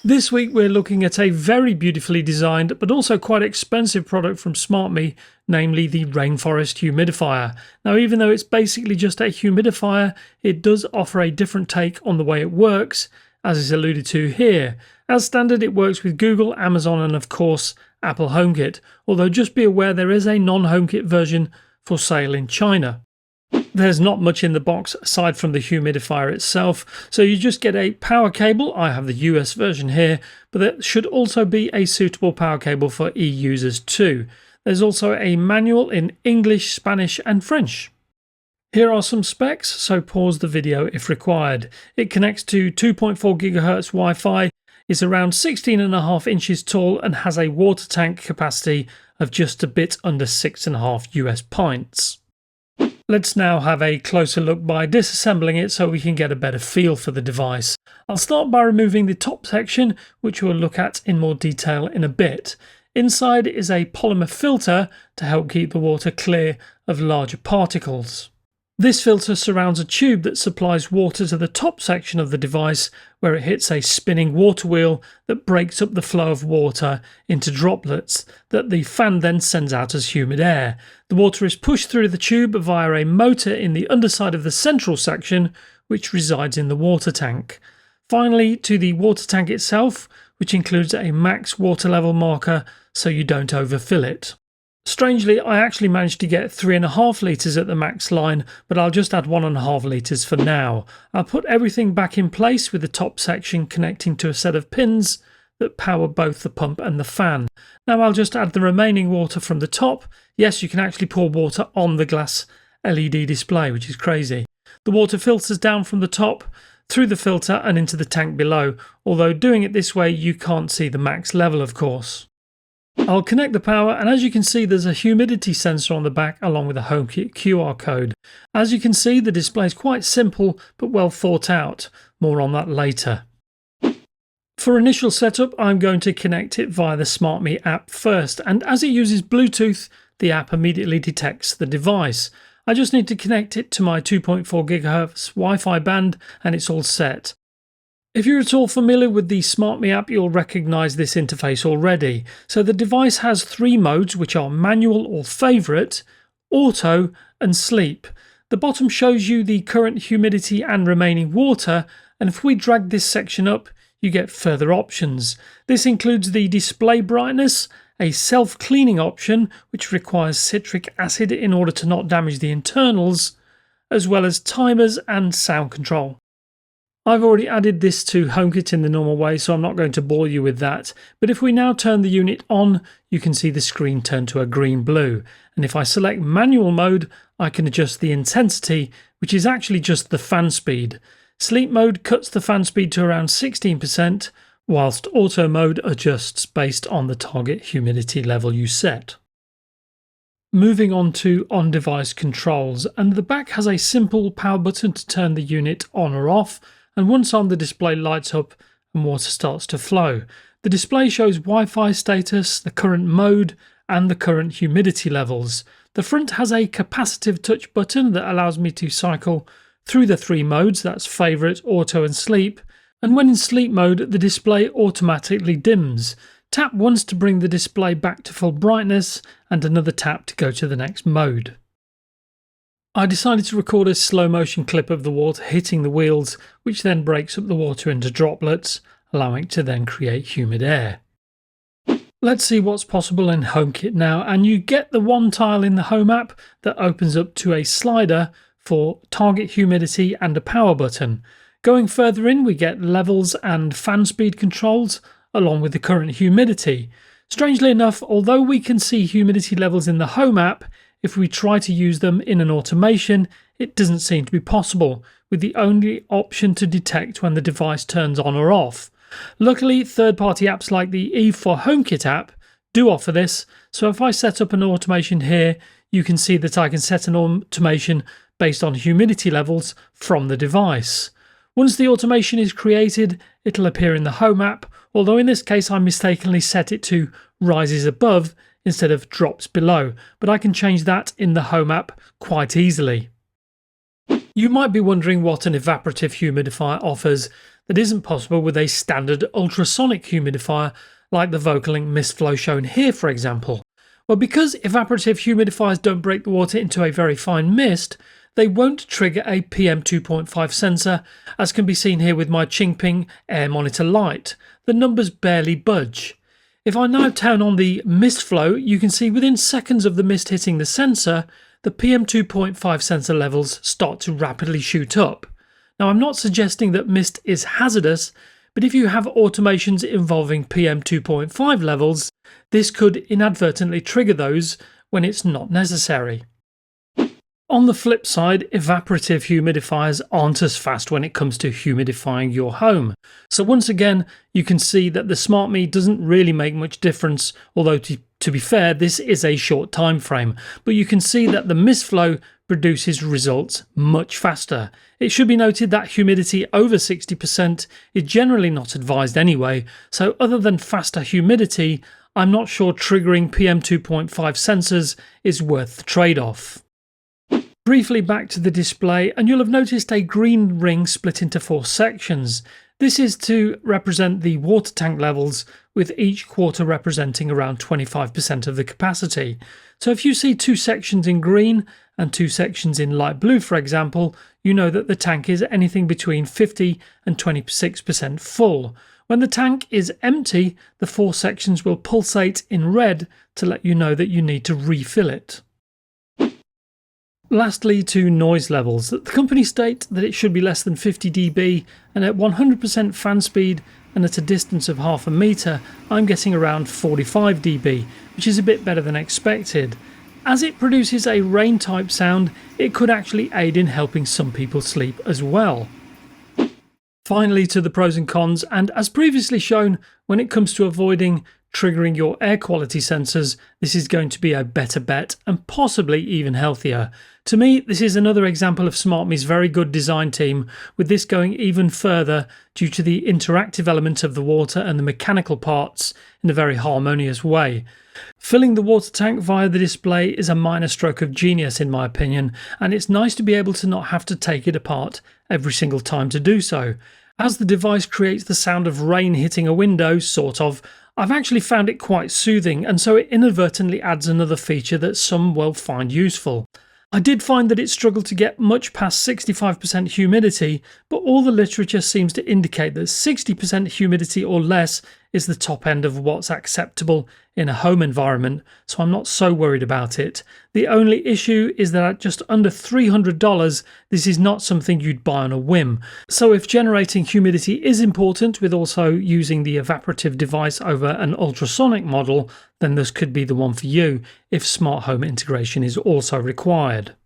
This week we're looking at a very beautifully designed but also quite expensive product from SmartMe, namely the Rainforest Humidifier. Now, even though it's basically just a humidifier, it does offer a different take on the way it works, as is alluded to here. As standard, it works with Google, Amazon and of course Apple HomeKit, although just be aware there is a non-HomeKit version for sale in China. There's not much in the box aside from the humidifier itself, so you just get a power cable. I have the US version here, but there should also be a suitable power cable for e-users too. There's also a manual in English, Spanish and French. Here are some specs, so pause the video if required. It connects to 2.4 GHz Wi-Fi, is around 16.5 inches tall and has a water tank capacity of just a bit under 6.5 US pints. Let's now have a closer look by disassembling it so we can get a better feel for the device. I'll start by removing the top section, which we'll look at in more detail in a bit. Inside is a polymer filter to help keep the water clear of larger particles. This filter surrounds a tube that supplies water to the top section of the device, where it hits a spinning water wheel that breaks up the flow of water into droplets that the fan then sends out as humid air. The water is pushed through the tube via a motor in the underside of the central section, which resides in the water tank. Finally, to the water tank itself, which includes a max water level marker so you don't overfill it. Strangely, I actually managed to get 3.5 litres at the max line, but I'll just add 1.5 litres for now. I'll put everything back in place with the top section connecting to a set of pins that power both the pump and the fan. Now I'll just add the remaining water from the top. Yes, you can actually pour water on the glass LED display, which is crazy. The water filters down from the top, through the filter and into the tank below, although doing it this way you can't see the max level of course. I'll connect the power, and as you can see there's a humidity sensor on the back along with a HomeKit QR code. As you can see, the display is quite simple but well thought out. More on that later. For initial setup, I'm going to connect it via the SmartMe app first, and as it uses Bluetooth, the app immediately detects the device. I just need to connect it to my 2.4 GHz Wi-Fi band and it's all set. If you're at all familiar with the SmartMe app, you'll recognise this interface already. So the device has 3 modes, which are manual or favourite, auto and sleep. The bottom shows you the current humidity and remaining water, and if we drag this section up, you get further options. This includes the display brightness, a self-cleaning option, which requires citric acid in order to not damage the internals, as well as timers and sound control. I've already added this to HomeKit in the normal way, so I'm not going to bore you with that. But if we now turn the unit on, you can see the screen turn to a green-blue. And if I select manual mode, I can adjust the intensity, which is actually just the fan speed. Sleep mode cuts the fan speed to around 16%, whilst auto mode adjusts based on the target humidity level you set. Moving on to on-device controls, and the back has a simple power button to turn the unit on or off, and once on the display lights up and water starts to flow. The display shows Wi-Fi status, the current mode and the current humidity levels. The front has a capacitive touch button that allows me to cycle through the 3 modes, that's favourite, auto and sleep, and when in sleep mode the display automatically dims. Tap once to bring the display back to full brightness and another tap to go to the next mode. I decided to record a slow motion clip of the water hitting the wheels, which then breaks up the water into droplets, allowing it to then create humid air. Let's see what's possible in HomeKit now, and you get the one tile in the Home app that opens up to a slider for target humidity and a power button. Going further in, we get levels and fan speed controls, along with the current humidity. Strangely enough, although we can see humidity levels in the Home app, if we try to use them in an automation, it doesn't seem to be possible, with the only option to detect when the device turns on or off. Luckily, third-party apps like the Eve for HomeKit app do offer this, so if I set up an automation here, you can see that I can set an automation based on humidity levels from the device. Once the automation is created, it'll appear in the Home app, although in this case I mistakenly set it to rises above instead of drops below, but I can change that in the Home app quite easily. You might be wondering what an evaporative humidifier offers. that isn't possible with a standard ultrasonic humidifier like the Vocalink Mistflow shown here, for example? Well, because evaporative humidifiers don't break the water into a very fine mist, they won't trigger a PM2.5 sensor, as can be seen here with my Qingping Air Monitor Lite. The numbers barely budge. If I now turn on the Mistflow, you can see within seconds of the mist hitting the sensor, the PM2.5 sensor levels start to rapidly shoot up. Now, I'm not suggesting that mist is hazardous, but if you have automations involving PM2.5 levels, this could inadvertently trigger those when it's not necessary. On the flip side, evaporative humidifiers aren't as fast when it comes to humidifying your home. So once again, you can see that the SmartMe doesn't really make much difference, although to be fair, this is a short time frame. But you can see that the Mistflow produces results much faster. It should be noted that humidity over 60% is generally not advised anyway, so other than faster humidity, I'm not sure triggering PM2.5 sensors is worth the trade-off. Briefly back to the display, and you'll have noticed a green ring split into 4 sections. This is to represent the water tank levels, with each quarter representing around 25% of the capacity. So if you see 2 sections in green and 2 sections in light blue, for example, you know that the tank is anything between 50 and 26% full. When the tank is empty, the 4 sections will pulsate in red to let you know that you need to refill it. Lastly, to noise levels. The company state that it should be less than 50 dB, and at 100% fan speed and at a distance of half a metre, I'm getting around 45 dB, which is a bit better than expected. As it produces a rain type sound, it could actually aid in helping some people sleep as well. Finally, to the pros and cons, and as previously shown, when it comes to avoiding triggering your air quality sensors, this is going to be a better bet and possibly even healthier. To me, this is another example of SmartMe's very good design team, with this going even further due to the interactive element of the water and the mechanical parts in a very harmonious way. Filling the water tank via the display is a minor stroke of genius in my opinion, and it's nice to be able to not have to take it apart every single time to do so. As the device creates the sound of rain hitting a window, sort of, I've actually found it quite soothing, and so it inadvertently adds another feature that some will find useful. I did find that it struggled to get much past 65% humidity, but all the literature seems to indicate that 60% humidity or less is the top end of what's acceptable in a home environment, so I'm not so worried about it. The only issue is that at just under $300, this is not something you'd buy on a whim. So if generating humidity is important with also using the evaporative device over an ultrasonic model, then this could be the one for you if smart home integration is also required.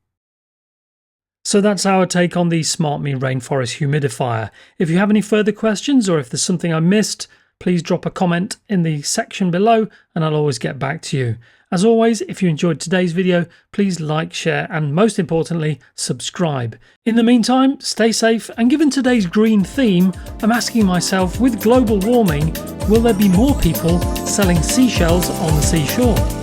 So that's our take on the SmartMe Rainforest humidifier. If you have any further questions or if there's something I missed, please drop a comment in the section below and I'll always get back to you. As always, if you enjoyed today's video, please like, share and most importantly, subscribe. In the meantime, stay safe, and given today's green theme, I'm asking myself, with global warming, will there be more people selling seashells on the seashore?